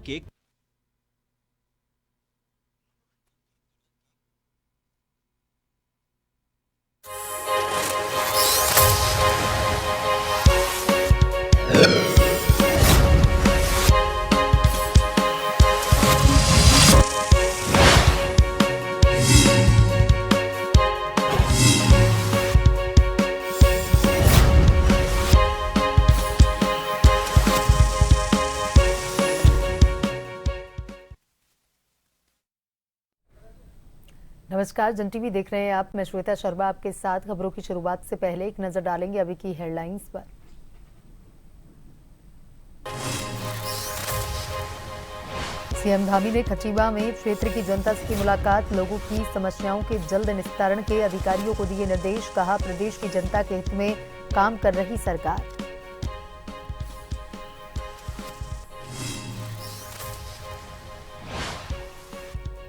के नमस्कार, जन टीवी देख रहे हैं आप। मैं श्वेता शर्मा आपके साथ। खबरों की शुरुआत से पहले एक नजर डालेंगे अभी की हेडलाइंस पर। सीएम धामी ने खटीमा में क्षेत्र की जनता से की मुलाकात। लोगों की समस्याओं के जल्द निस्तारण के अधिकारियों को दिए निर्देश। कहा, प्रदेश की जनता के हित में काम कर रही सरकार।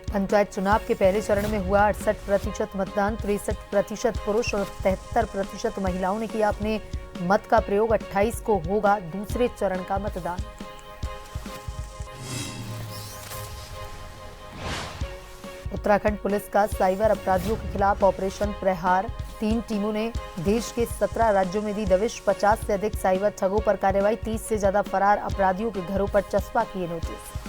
पंचायत चुनाव के पहले चरण में हुआ 68% मतदान। 63% पुरुष और 73% महिलाओं ने किया अपने मत का प्रयोग। 28 को होगा दूसरे चरण का मतदान। उत्तराखंड पुलिस का साइबर अपराधियों के खिलाफ ऑपरेशन प्रहार। 3 टीमों ने देश के 17 राज्यों में दी दबिश। 50 से अधिक साइबर ठगों पर कार्रवाई। 30 से ज्यादा फरार अपराधियों के घरों पर चस्पा किए नोटिस।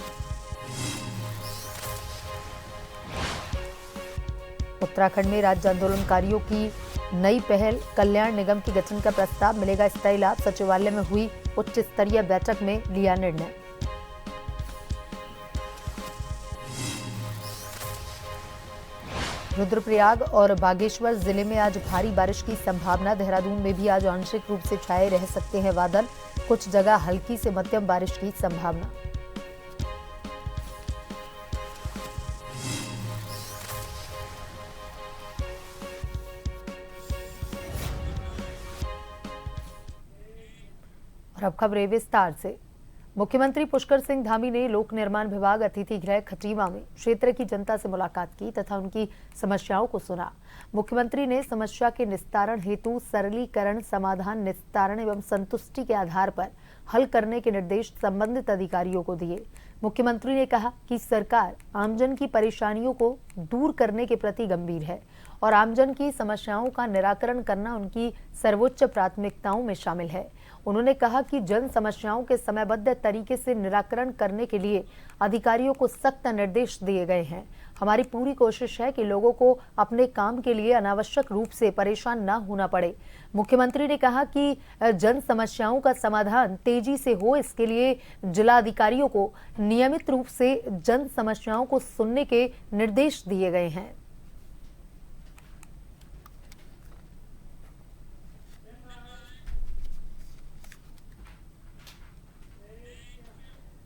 उत्तराखंड में राज्य आंदोलनकारियों की नई पहल। कल्याण निगम की गठन का प्रस्ताव, मिलेगा स्थायी लाभ। सचिवालय में हुई उच्च स्तरीय बैठक में लिया निर्णय। रुद्रप्रयाग और बागेश्वर जिले में आज भारी बारिश की संभावना। देहरादून में भी आज आंशिक रूप से छाए रह सकते हैं बादल। कुछ जगह हल्की से मध्यम बारिश की संभावना। और अब खबरें विस्तार से। मुख्यमंत्री पुष्कर सिंह धामी ने लोक निर्माण विभाग अतिथि गृह खटीमा में क्षेत्र की जनता से मुलाकात की तथा उनकी समस्याओं को सुना। मुख्यमंत्री ने समस्या के निस्तारण हेतु सरलीकरण, समाधान, निस्तारण एवं संतुष्टि के आधार पर हल करने के निर्देश संबंधित अधिकारियों को दिए। मुख्यमंत्री ने कहा कि सरकार आमजन की परेशानियों को दूर करने के प्रति गंभीर है और आमजन की समस्याओं का निराकरण करना उनकी सर्वोच्च प्राथमिकताओं में शामिल है। उन्होंने कहा कि जन समस्याओं के समयबद्ध तरीके से निराकरण करने के लिए अधिकारियों को सख्त निर्देश दिए गए हैं। हमारी पूरी कोशिश है कि लोगों को अपने काम के लिए अनावश्यक रूप से परेशान न होना पड़े। मुख्यमंत्री ने कहा कि जन समस्याओं का समाधान तेजी से हो, इसके लिए जिला अधिकारियों को नियमित रूप से जन समस्याओं को सुनने के निर्देश दिए गए हैं।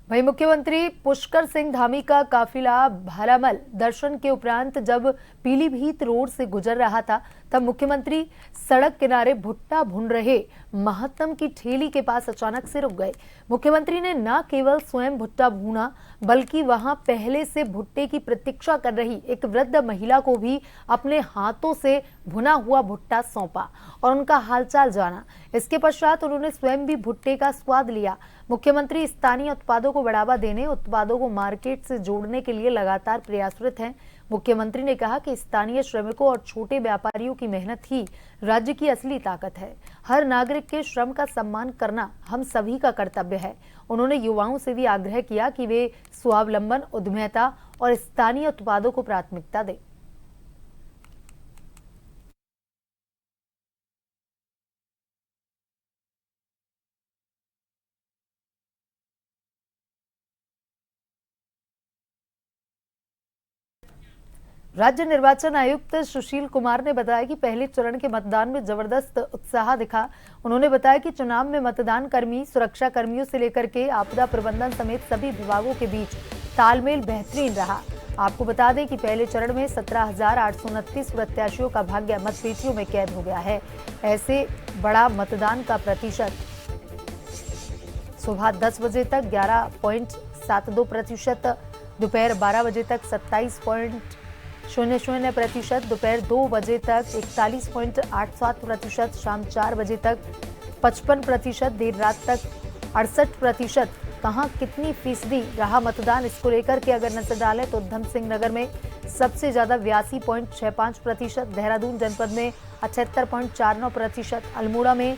वहीं मुख्यमंत्री पुष्कर सिंह धामी का काफिला भारामल दर्शन के उपरांत जब पीलीभीत रोड से गुजर रहा था, तब मुख्यमंत्री सड़क किनारे भुट्टा भून रहे महत्तम की ठेली के पास अचानक से रुक गए। मुख्यमंत्री ने न केवल स्वयं भुट्टा भूना, बल्कि वहां पहले से भुट्टे की प्रतीक्षा कर रही एक वृद्ध महिला को भी अपने हाथों से भुना हुआ भुट्टा सौंपा और उनका हालचाल जाना। इसके पश्चात उन्होंने स्वयं भी भुट्टे का स्वाद लिया। मुख्यमंत्री स्थानीय उत्पादों को बढ़ावा देने, उत्पादों को मार्केट से जोड़ने के लिए लगातार प्रयासरत हैं। मुख्यमंत्री ने कहा कि स्थानीय श्रमिकों और छोटे व्यापारियों की मेहनत ही राज्य की असली ताकत है। हर नागरिक के श्रम का सम्मान करना हम सभी का कर्तव्य है। उन्होंने युवाओं से भी आग्रह किया कि वे स्वावलंबन, उद्यमिता और स्थानीय उत्पादों को प्राथमिकता दें। राज्य निर्वाचन आयुक्त सुशील कुमार ने बताया कि पहले चरण के मतदान में जबरदस्त उत्साह दिखा। उन्होंने बताया कि चुनाव में मतदान कर्मी, सुरक्षा कर्मियों से लेकर के आपदा प्रबंधन समेत सभी विभागों के बीच तालमेल बेहतरीन रहा। आपको बता दें कि पहले चरण में 17,829 प्रत्याशियों का भाग्य मतपेटियों में कैद हो गया है। ऐसे बड़ा मतदान का प्रतिशत सुबह 10 बजे तक 11.72%, दोपहर 12 बजे तक 27.00%, दोपहर 2 बजे तक 41.87%, शाम 4 बजे तक 55%, देर रात तक 68%, कहां कितनी फीसदी रहा मतदान, इसको लेकर के अगर नजर डालें तो उधम सिंह नगर में सबसे ज्यादा 82.65%, देहरादून जनपद में 78.49%, अल्मोड़ा में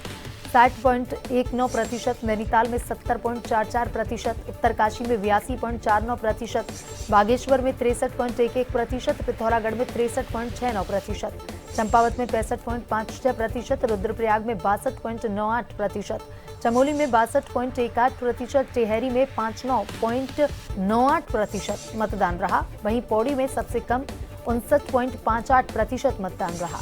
60.19%, नैनीताल में 70.44%, उत्तरकाशी में 82.49%, बागेश्वर में 63.11%, पिथौरागढ़ में 63.69%, चंपावत में 65.56%, रुद्रप्रयाग में 62.98%, चमोली में 62.18%, टेहरी में 59.98% मतदान रहा। वहीं पौड़ी में सबसे कम 59.58% मतदान रहा।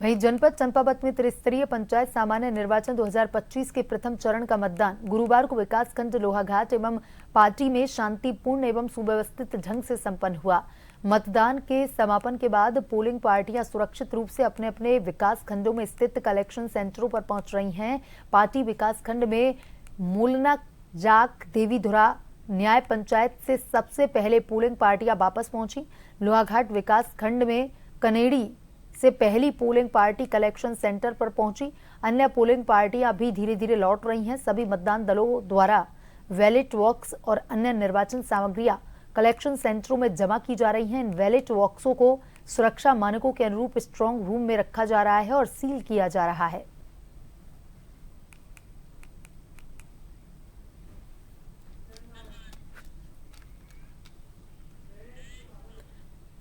वहीं जनपद चंपावत में त्रिस्तरीय पंचायत सामान्य निर्वाचन 2025 के प्रथम चरण का मतदान गुरुवार को विकासखंड लोहाघाट एवं पार्टी में शांतिपूर्ण एवं सुव्यवस्थित ढंग से संपन्न हुआ। मतदान के समापन के बाद पोलिंग पार्टियां सुरक्षित रूप से अपने अपने विकास खंडों में स्थित कलेक्शन सेंटरों पर पहुंच रही हैं। पार्टी विकासखंड में मूलना जाक देवीधुरा न्याय पंचायत से सबसे पहले पोलिंग पार्टियां वापस पहुंची। लोहाघाट विकास खंड में कनेड़ी से पहली पोलिंग पार्टी कलेक्शन सेंटर पर पहुंची। अन्य पोलिंग पार्टियां अभी धीरे धीरे लौट रही हैं। सभी मतदान दलों द्वारा बैलेट बॉक्स और अन्य निर्वाचन सामग्रियां कलेक्शन सेंटरों में जमा की जा रही हैं। इन बैलेट बॉक्सों को सुरक्षा मानकों के अनुरूप स्ट्रांग रूम में रखा जा रहा है और सील किया जा रहा है।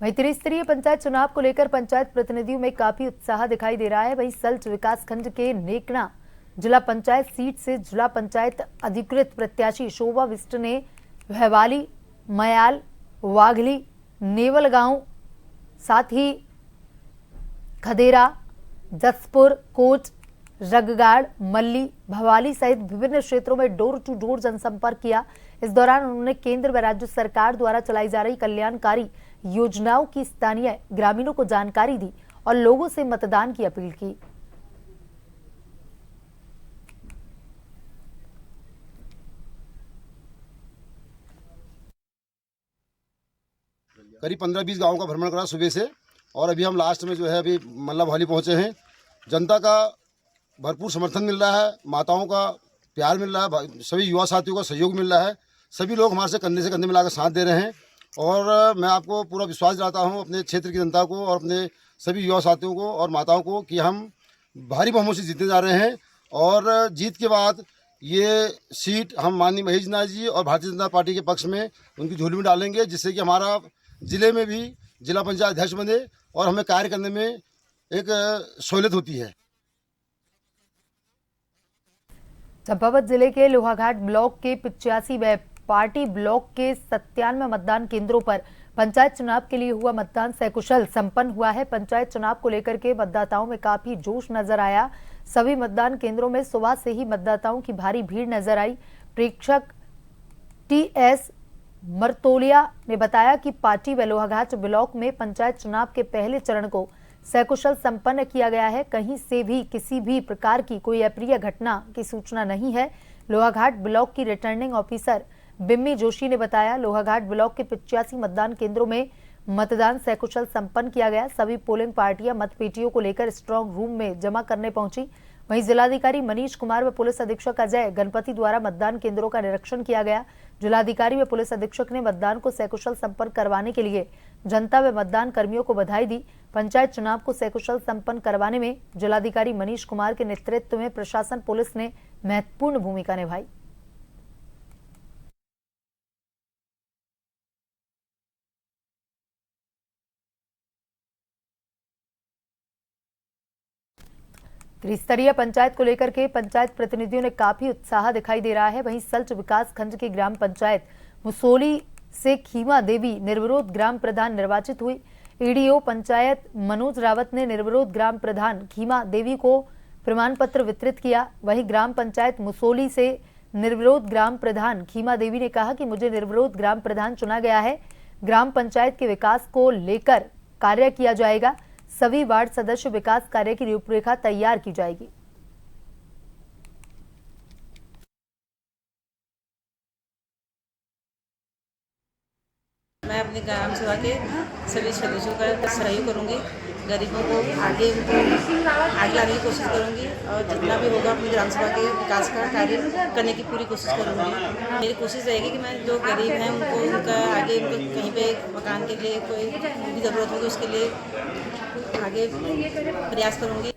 वहीं त्रिस्तरीय पंचायत चुनाव को लेकर पंचायत प्रतिनिधियों में काफी उत्साह दिखाई दे रहा है। वहीं सल्च विकासखंड के नेकना जिला पंचायत सीट से जिला पंचायत अधिकृत प्रत्याशी शोभा विष्ट ने भैवाली, मयाल, वाघली, नेवल गांव, साथ ही खदेरा, जसपुर, कोट, रगगाड़, मल्ली, भवाली सहित विभिन्न क्षेत्रों में डोर टू डोर जनसंपर्क किया। इस दौरान उन्होंने केंद्र व राज्य सरकार द्वारा चलाई जा रही कल्याणकारी योजनाओं की स्थानीय ग्रामीणों को जानकारी दी और लोगों से मतदान की अपील की। करीब 15-20 गांवों का भ्रमण करा सुबह से और अभी हम लास्ट में जो है अभी मल्ला भवाली पहुंचे हैं। जनता का भरपूर समर्थन मिल रहा है, माताओं का प्यार मिल रहा है, सभी युवा साथियों का सहयोग मिल रहा है। सभी लोग हमारे से कंधे से कंधे मिलाकर साथ दे रहे हैं और मैं आपको पूरा विश्वास दिलाता हूं अपने क्षेत्र की जनता को और अपने सभी युवा साथियों को और माताओं को कि हम भारी बहुमत से जीतने जा रहे हैं और जीत के बाद ये सीट हम माननीय महेश नाथ जी और भारतीय जनता पार्टी के पक्ष में उनकी झोली में डालेंगे, जिससे कि हमारा जिले में भी जिला पंचायत अध्यक्ष बने और हमें कार्य करने में एक सहूलियत होती है। चंपावत जिले के लोहाघाट ब्लॉक के 85 व पार्टी ब्लॉक के 97 मतदान केंद्रों पर पंचायत चुनाव के लिए हुआ मतदान सकुशल संपन्न हुआ है। पंचायत चुनाव को लेकर के मतदाताओं में काफी जोश नजर आया। सभी मतदान केंद्रों में सुबह से ही मतदाताओं की भारी भीड़ नजर आई। प्रेक्षक टीएस मरतोलिया ने बताया कि पार्टी व लोहाघाट ब्लॉक में पंचायत चुनाव के पहले चरण को सकुशल संपन्न किया गया है। कहीं से भी किसी भी प्रकार की कोई अप्रिय घटना की सूचना नहीं है। लोहाघाट ब्लॉक की रिटर्निंग ऑफिसर बिम्मी जोशी ने बताया, लोहाघाट ब्लॉक के 85 मतदान केंद्रों में मतदान सकुशल संपन्न किया गया। सभी पोलिंग पार्टियां मतपेटियों को लेकर स्ट्रांग रूम में जमा करने पहुंची। वहीं जिलाधिकारी मनीष कुमार व पुलिस अधीक्षक अजय गणपति द्वारा मतदान केंद्रों का निरीक्षण किया गया। जिलाधिकारी व पुलिस अधीक्षक ने मतदान को सकुशल संपन्न करवाने के लिए जनता व मतदान कर्मियों को बधाई दी। पंचायत चुनाव को सकुशल संपन्न करवाने में जिलाधिकारी मनीष कुमार के नेतृत्व में प्रशासन पुलिस ने महत्वपूर्ण भूमिका निभाई। त्रिस्तरीय पंचायत को लेकर के पंचायत प्रतिनिधियों ने काफी उत्साह दिखाई दे रहा है। वहीं सल्च विकास खंड की ग्राम पंचायत मुसोली से खीमा देवी निर्विरोध ग्राम प्रधान निर्वाचित हुई। ईडीओ पंचायत मनोज रावत ने निर्विरोध ग्राम प्रधान खीमा देवी को प्रमाण पत्र वितरित किया। वहीं ग्राम पंचायत मुसोली से निर्विरोध ग्राम प्रधान खीमा देवी ने कहा कि मुझे निर्विरोध ग्राम प्रधान चुना गया है। ग्राम पंचायत के विकास को लेकर कार्य किया जाएगा। सभी वार्ड सदस्य विकास कार्य की रूपरेखा तैयार की जाएगी। मैं अपने ग्राम सभा के सभी सदस्यों का सहयोग करूँगी। गरीबों को आगे लाने की कोशिश करूँगी और जितना भी होगा अपनी ग्राम सभा के विकास का कार्य करने की पूरी कोशिश करूँगी। मेरी कोशिश रहेगी कि मैं जो गरीब हैं उनको उनका आगे उनको कहीं पे मकान के लिए कोई भी ज़रूरत होगी उसके लिए आगे प्रयास करूँगी।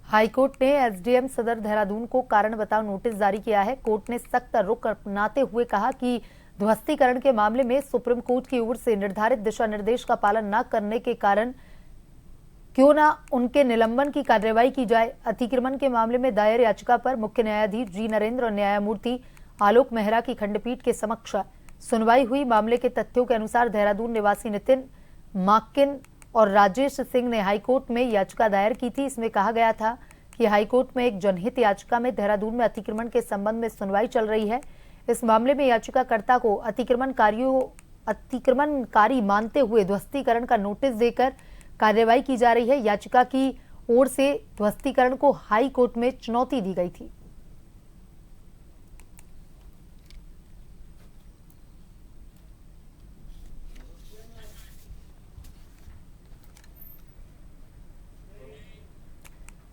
हाईकोर्ट ने एसडीएम सदर देहरादून को कारण बताओ नोटिस जारी किया है। कोर्ट ने सख्त रुख अपनाते हुए कहा कि ध्वस्तीकरण के मामले में सुप्रीम कोर्ट की ओर से निर्धारित दिशा निर्देश का पालन न करने के कारण क्यों न उनके निलंबन की कार्रवाई की जाए। अतिक्रमण के मामले में दायर याचिका पर मुख्य न्यायाधीश जी नरेंद्र और न्यायमूर्ति आलोक मेहरा की खंडपीठ के समक्ष सुनवाई हुई। मामले के तथ्यों के अनुसार देहरादून निवासी नितिन माकिन और राजेश सिंह ने हाईकोर्ट में याचिका दायर की थी। इसमें कहा गया था कि हाईकोर्ट में एक जनहित याचिका में देहरादून में अतिक्रमण के संबंध में सुनवाई चल रही है। इस मामले में याचिकाकर्ता को अतिक्रमणकारी मानते हुए ध्वस्तीकरण का नोटिस देकर कार्रवाई की जा रही है। याचिका की ओर से ध्वस्तीकरण को हाई कोर्ट में चुनौती दी गई थी।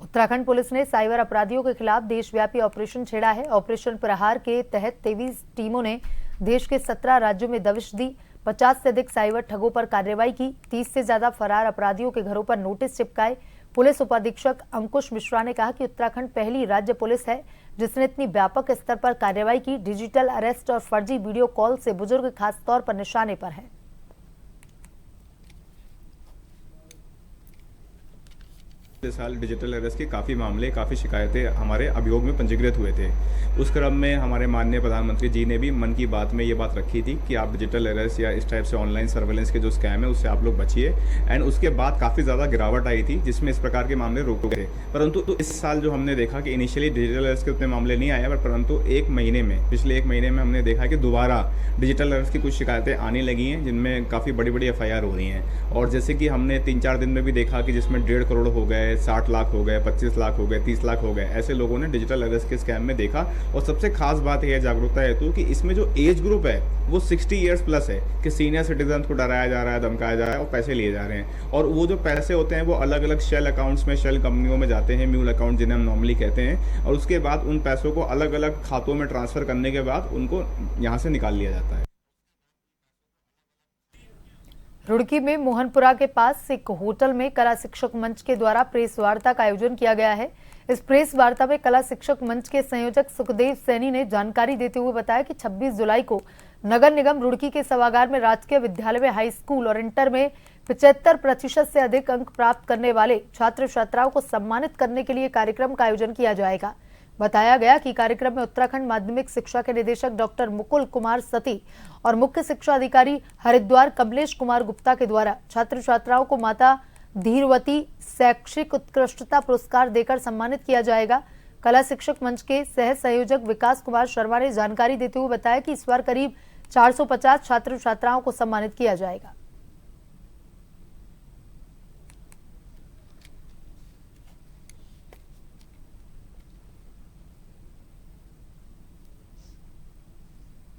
उत्तराखंड पुलिस ने साइबर अपराधियों के खिलाफ देशव्यापी ऑपरेशन छेड़ा है। ऑपरेशन प्रहार के तहत 23 टीमों ने देश के 17 राज्यों में दबिश दी। 50 से अधिक साइबर ठगों पर कार्रवाई की। 30 से ज्यादा फरार अपराधियों के घरों पर नोटिस चिपकाए। पुलिस उपाधीक्षक अंकुश मिश्रा ने कहा कि उत्तराखंड पहली राज्य पुलिस है जिसने इतनी व्यापक स्तर पर कार्रवाई की। डिजिटल अरेस्ट और फर्जी वीडियो कॉल से बुजुर्ग खासतौर पर निशाने पर हैं। पिछले साल डिजिटल अरेस्ट के काफ़ी मामले, काफ़ी शिकायतें हमारे अभियोग में पंजीकृत हुए थे। उस क्रम में हमारे माननीय प्रधानमंत्री जी ने भी मन की बात में ये बात रखी थी कि आप डिजिटल अरेस्ट या इस टाइप से ऑनलाइन सर्वेलेंस के जो स्कैम है उससे आप लोग बचिए। एंड उसके बाद काफ़ी ज़्यादा गिरावट आई थी जिसमें इस प्रकार के मामले रोके गए। परंतु तो इस साल जो हमने देखा कि इनिशियली डिजिटल अरेस्ट के उतने मामले नहीं आए, परंतु पिछले एक महीने में हमने देखा कि दोबारा डिजिटल अरेस्ट की कुछ शिकायतें आने लगी हैं जिनमें काफ़ी बड़ी बड़ी FIR हो रही हैं। और जैसे कि हमने 3-4 दिन में भी देखा कि जिसमें 1.5 करोड़ हो गए, 60 लाख हो गए, 25 लाख हो गए, 30 लाख हो गए, ऐसे लोगों ने डिजिटल अरेस्ट के स्कैम में देखा। और सबसे खास बात यह है जागरूकता हेतु कि इसमें जो एज ग्रुप है वो 60 ईयर्स प्लस है कि सीनियर सिटीजन को डराया जा रहा है, धमकाया जा रहा है और पैसे लिए जा रहे हैं। और वो जो पैसे होते हैं वो अलग अलग शेल अकाउंट्स में, शेल कंपनियों में जाते हैं, म्यूल अकाउंट जिन्हें हम नॉर्मली कहते हैं। और उसके बाद उन पैसों को अलग अलग खातों में ट्रांसफर करने के बाद उनको यहाँ से निकाल लिया जाता है। रुड़की में मोहनपुरा के पास एक होटल में कला शिक्षक मंच के द्वारा प्रेस वार्ता का आयोजन किया गया है। इस प्रेस वार्ता में कला शिक्षक मंच के संयोजक सुखदेव सैनी ने जानकारी देते हुए बताया कि 26 जुलाई को नगर निगम रुड़की के सभागार में राजकीय विद्यालय में हाई स्कूल और इंटर में 75% से अधिक अंक प्राप्त करने वाले छात्र छात्राओं को सम्मानित करने के लिए कार्यक्रम का आयोजन किया जाएगा। बताया गया कि कार्यक्रम में उत्तराखंड माध्यमिक शिक्षा के निदेशक डॉक्टर मुकुल कुमार सती और मुख्य शिक्षा अधिकारी हरिद्वार कमलेश कुमार गुप्ता के द्वारा छात्र छात्राओं को माता धीरवती शैक्षिक उत्कृष्टता पुरस्कार देकर सम्मानित किया जाएगा। कला शिक्षक मंच के सह संयोजक विकास कुमार शर्मा ने जानकारी देते हुए बताया कि इस बार करीब 450 छात्र छात्राओं को सम्मानित किया जाएगा।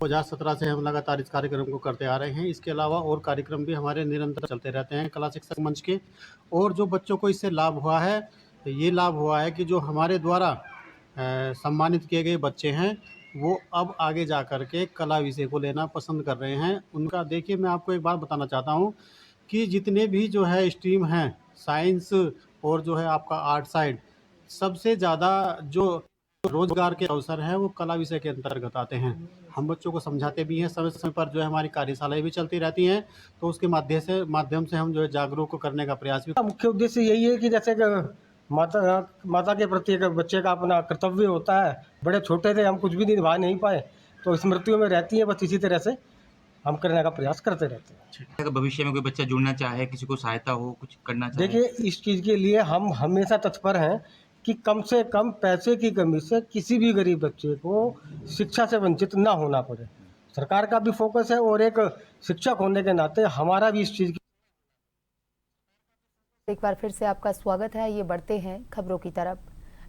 दो 2017 से हम लगातार इस कार्यक्रम को करते आ रहे हैं। इसके अलावा और कार्यक्रम भी हमारे निरंतर चलते रहते हैं कला शिक्षक मंच के। और जो बच्चों को इससे लाभ हुआ है, ये लाभ हुआ है कि जो हमारे द्वारा सम्मानित किए गए बच्चे हैं वो अब आगे जा कर के कला विषय को लेना पसंद कर रहे हैं। उनका देखिए, मैं आपको एक बात बताना चाहता हूँ कि जितने भी जो है स्ट्रीम हैं, साइंस और जो है आपका आर्ट साइड, सबसे ज़्यादा जो रोजगार के अवसर हैं वो कला विषय के अंतर्गत आते हैं। हम बच्चों को समझाते भी हैं, समय समय पर जो है हमारी कार्यशालाएं भी चलती रहती हैं, तो उसके माध्यम से हम जो है जागरूक करने का प्रयास भी। मुख्य उद्देश्य यही है कि जैसे माता के प्रति एक बच्चे का अपना कर्तव्य होता है। बड़े छोटे थे, हम कुछ भी निभा नहीं पाए, तो स्मृतियों में रहती है। बस इसी तरह से हम करने का प्रयास करते रहते हैं। अगर भविष्य में कोई बच्चा जुड़ना चाहे, किसी को सहायता हो, कुछ करना चाहे, देखिए इस चीज़ के लिए हम हमेशा तत्पर हैं कि कम से कम पैसे की कमी से किसी भी गरीब बच्चे को शिक्षा से वंचित ना होना पड़े। सरकार का भी फोकस है और एक शिक्षक होने के नाते हमारा भी इस चीज़ की। एक बार फिर से आपका स्वागत है। ये बढ़ते हैं खबरों की तरफ।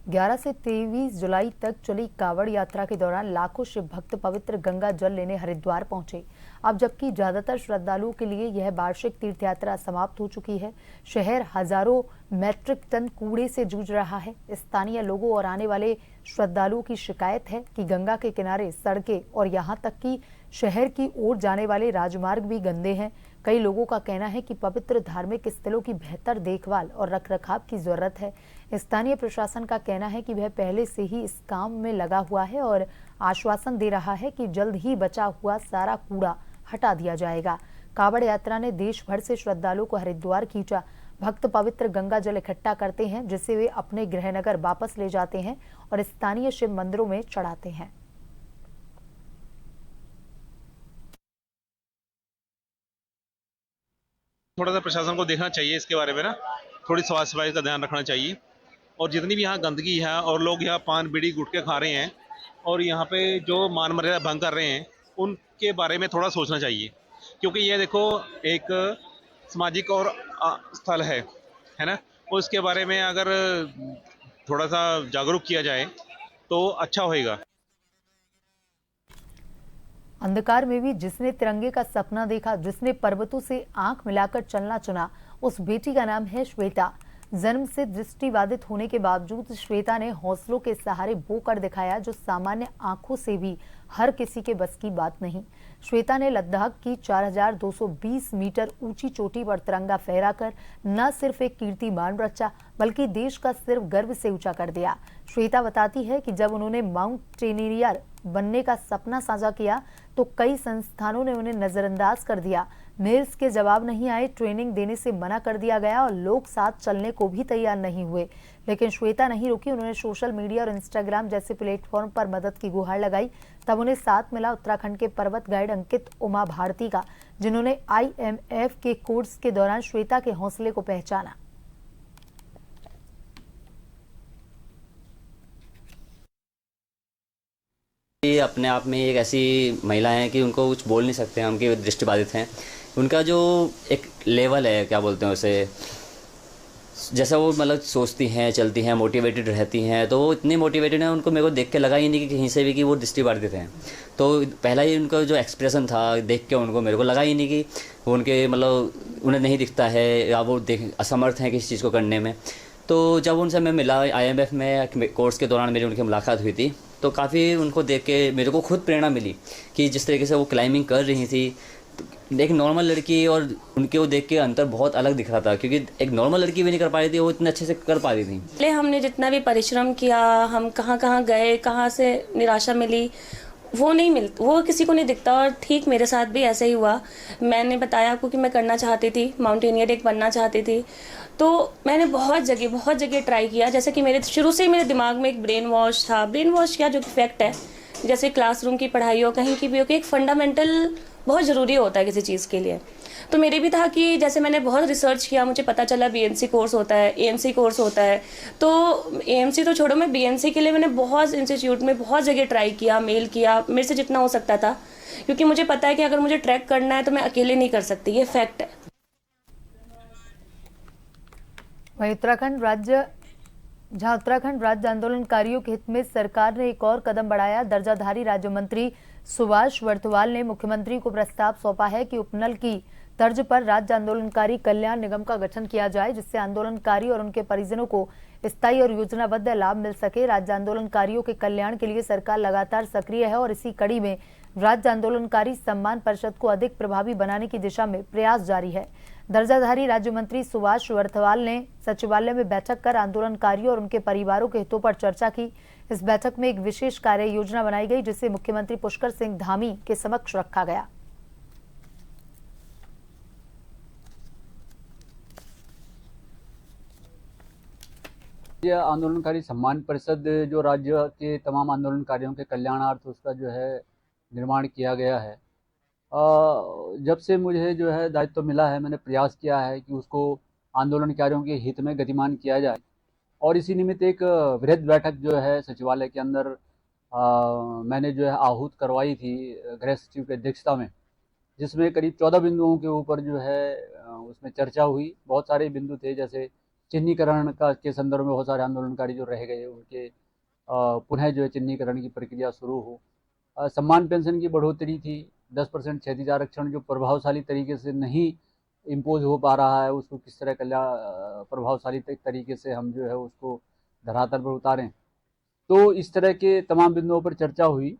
11 से 23 जुलाई तक चली कांवड़ यात्रा के दौरान लाखों शिव भक्त पवित्र गंगा जल लेने हरिद्वार पहुंचे। अब जबकि ज्यादातर श्रद्धालुओं के लिए यह वार्षिक तीर्थ यात्रा समाप्त हो चुकी है, शहर हजारों मैट्रिक टन कूड़े से जूझ रहा है। स्थानीय लोगों और आने वाले श्रद्धालुओं की शिकायत है कि गंगा के किनारे सड़कें और यहाँ तक कि शहर की ओर जाने वाले राजमार्ग भी गंदे हैं। कई लोगों का कहना है कि पवित्र धार्मिक स्थलों की बेहतर देखभाल और रखरखाव की जरूरत है। स्थानीय प्रशासन का कहना है कि वह पहले से ही इस काम में लगा हुआ है और आश्वासन दे रहा है कि जल्द ही बचा हुआ सारा कूड़ा हटा दिया जाएगा। कांवड़ यात्रा ने देश भर से श्रद्धालुओं को हरिद्वार खींचा। भक्त पवित्र गंगा जल इकट्ठा करते हैं, जिसे वे अपने गृहनगर वापस ले जाते हैं और स्थानीय शिव मंदिरों में चढ़ाते हैं। थोड़ा सा प्रशासन को देखना चाहिए इसके बारे में ना, थोड़ी साफ सफाई का ध्यान रखना चाहिए। और जितनी भी यहाँ गंदगी है और लोग यहाँ पान बीड़ी गुटखे खा रहे हैं और यहाँ पे जो मान मर्यादा भंग कर रहे हैं, उनके बारे में थोड़ा सोचना चाहिए। क्योंकि ये देखो एक सामाजिक और स्थल है ना, और इसके बारे में अगर थोड़ा सा जागरूक किया जाए तो अच्छा होएगा। अंधकार में भी जिसने तिरंगे का सपना देखा, जिसने पर्वतों से आंख मिलाकर चलना चुना, उस बेटी का नाम है श्वेता। जन्म से दृष्टिबाधित होने के बावजूद श्वेता ने हौसलों के सहारे वो कर दिखाया जो सामान्य आंखों से भी हर किसी के बस की बात नहीं। श्वेता ने लद्दाख की 4220 मीटर ऊंची चोटी पर तिरंगा फहराकर न सिर्फ एक कीर्तिमान रचा, बल्कि देश का सिर्फ गर्व से ऊंचा कर दिया। श्वेता बताती है कि जब उन्होंने माउंटेनियर बनने का सपना साझा किया तो कई संस्थानों ने उन्हें नजरअंदाज कर दिया। मेल्स के जवाब नहीं आए, ट्रेनिंग देने से मना कर दिया गया और लोग साथ चलने को भी तैयार नहीं हुए। लेकिन श्वेता नहीं रुकी। उन्होंने सोशल मीडिया और इंस्टाग्राम जैसे प्लेटफॉर्म पर मदद की गुहार लगाई। तब उन्हें साथ मिला उत्तराखंड के पर्वत गाइड अंकित उमा भारती का, जिन्होंने IMF के कोर्स के दौरान श्वेता के हौसले को पहचाना। ये अपने आप में एक ऐसी महिला हैं कि उनको कुछ बोल नहीं सकते हैं, उनकी दृष्टिबाधित हैं। उनका जो एक लेवल है, क्या बोलते हैं उसे, जैसा वो मतलब सोचती हैं, चलती हैं, मोटिवेटेड रहती हैं, तो वो इतनी मोटिवेटेड हैं, उनको मेरे को देख के लगा ही नहीं कि कहीं से भी कि वो दृष्टिबाधित हैं। तो पहला ही उनका जो एक्सप्रेशन था देख के उनको मेरे को लगा ही नहीं कि वो उनके मतलब उन्हें नहीं दिखता है या वो असमर्थ हैं किसी चीज़ को करने में। तो जब उनसे मैं मिला IMF में कोर्स के दौरान मेरी उनकी मुलाकात हुई थी, तो काफ़ी उनको देख के मेरे को खुद प्रेरणा मिली कि जिस तरीके से वो क्लाइंबिंग कर रही थी, एक नॉर्मल लड़की और उनके वो देख के अंतर बहुत अलग दिख रहा था, क्योंकि एक नॉर्मल लड़की भी नहीं कर पा रही थी, वो इतने अच्छे से कर पा रही थी। पहले हमने जितना भी परिश्रम किया, हम कहाँ कहाँ गए, कहाँ से निराशा मिली, वो किसी को नहीं दिखता। और ठीक मेरे साथ भी ऐसा ही हुआ। मैंने बताया आपको कि मैं करना चाहती थी, माउंटेनियर एक बनना चाहती थी, तो मैंने बहुत जगह ट्राई किया। जैसे कि मेरे शुरू से ही मेरे दिमाग में एक ब्रेन वॉश था। ब्रेन वॉश क्या, जो कि फैक्ट है, जैसे क्लासरूम की पढ़ाई हो, कहीं की भी हो, कि एक फंडामेंटल बहुत ज़रूरी होता है किसी चीज़ के लिए। तो मेरे भी था कि जैसे मैंने बहुत रिसर्च किया, मुझे पता चला BNC कोर्स होता है, AMC कोर्स होता है। तो AMC तो छोड़ो, मैं BNC के लिए मैंने बहुत इंस्टीट्यूट में बहुत जगह ट्राई किया, मेल किया, मेरे से जितना हो सकता था, क्योंकि मुझे पता है कि अगर मुझे ट्रैक करना है तो मैं अकेले नहीं कर सकती, ये फैक्ट है। वहीं उत्तराखंड राज्य आंदोलनकारियों के हित में सरकार ने एक और कदम बढ़ाया। दर्जाधारी राज्य मंत्री सुभाष वर्तवाल ने मुख्यमंत्री को प्रस्ताव सौंपा है कि उपनल की तर्ज पर राज्य आंदोलनकारी कल्याण निगम का गठन किया जाए, जिससे आंदोलनकारी और उनके परिजनों को स्थायी और योजनाबद्ध लाभ मिल सके। राज्य आंदोलनकारियों के कल्याण के लिए सरकार लगातार सक्रिय है और इसी कड़ी में राज्य आंदोलनकारी सम्मान परिषद को अधिक प्रभावी बनाने की दिशा में प्रयास जारी है। दर्जाधारी राज्य मंत्री सुभाष वर्तवाल ने सचिवालय में बैठक कर आंदोलनकारियों और उनके परिवारों के हितों पर चर्चा की। इस बैठक में एक विशेष कार्य योजना बनाई गई, जिसे मुख्यमंत्री पुष्कर सिंह धामी के समक्ष रखा गया। यह आंदोलनकारी सम्मान परिषद जो राज्य के तमाम आंदोलनकारियों के कल्याणार्थ उसका जो है निर्माण किया गया है। जब से मुझे जो है दायित्व मिला है, मैंने प्रयास किया है कि उसको आंदोलनकारियों के हित में गतिमान किया जाए, और इसी निमित्त एक वृहद बैठक जो है सचिवालय के अंदर मैंने जो है आहूत करवाई थी गृह सचिव की अध्यक्षता में, जिसमें करीब 14 बिंदुओं के ऊपर जो है उसमें चर्चा हुई। बहुत सारे बिंदु थे, जैसे चिन्हीकरण का के संदर्भ में बहुत सारे आंदोलनकारी जो रह गए उनके पुनः जो है चिन्हीकरण की प्रक्रिया शुरू हो। सम्मान पेंशन की बढ़ोतरी थी, 10% क्षैतिज आरक्षण जो प्रभावशाली तरीके से नहीं इम्पोज हो पा रहा है, उसको किस तरह प्रभावशाली तरीके से हम जो है उसको धरातल पर उतारें। तो इस तरह के तमाम बिंदुओं पर चर्चा हुई।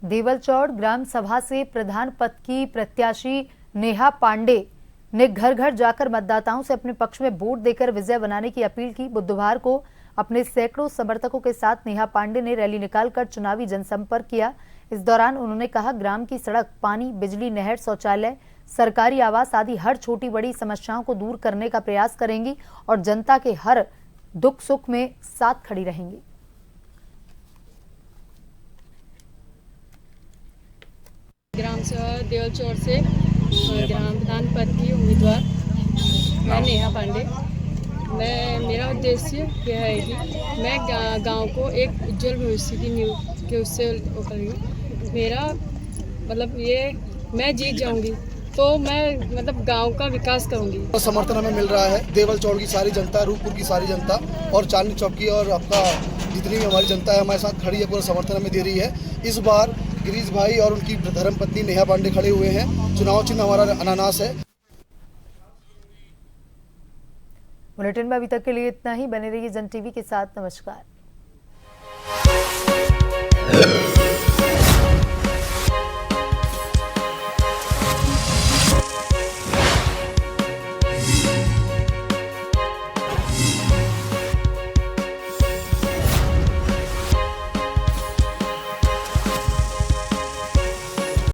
देवलचौड़ ग्राम सभा से प्रधान पद की प्रत्याशी नेहा पांडे ने घर घर जाकर मतदाताओं से अपने पक्ष में वोट देकर विजय बनाने की अपील की। बुधवार को अपने सैकड़ों समर्थकों के साथ नेहा पांडे ने रैली निकालकर चुनावी जनसंपर्क किया। इस दौरान उन्होंने कहा, ग्राम की सड़क, पानी, बिजली, नहर, शौचालय, सरकारी आवास आदि हर छोटी बड़ी समस्याओं को दूर करने का प्रयास करेंगी और जनता के हर दुख सुख में साथ खड़ी रहेंगी। ग्राम सभा देवलचौड़ से ग्राम प्रधान पद की उम्मीदवार मैं नेहा पांडे। मेरा उद्देश्य यह है कि मैं गांव को एक उज्जवल भविष्य की नींव के उससे वो करूँगी। मेरा मतलब ये मैं जीत जाऊंगी तो मैं मतलब गांव का विकास करूंगी। तो समर्थन हमें मिल रहा है। देवलचौड़ की सारी जनता, रूपपुर की सारी जनता और चांदनी चौक की और आपका जितनी भी हमारी जनता है हमारे साथ खड़ी है, पूरा समर्थन हमें दे रही है। इस बार गिरीश भाई और उनकी धर्मपत्नी नेहा पांडे खड़े हुए हैं। चुनाव चिन्ह हमारा अनानास है। बुलेटिन में अभी तक के लिए इतना ही। बने रहिए जन टीवी के साथ। नमस्कार।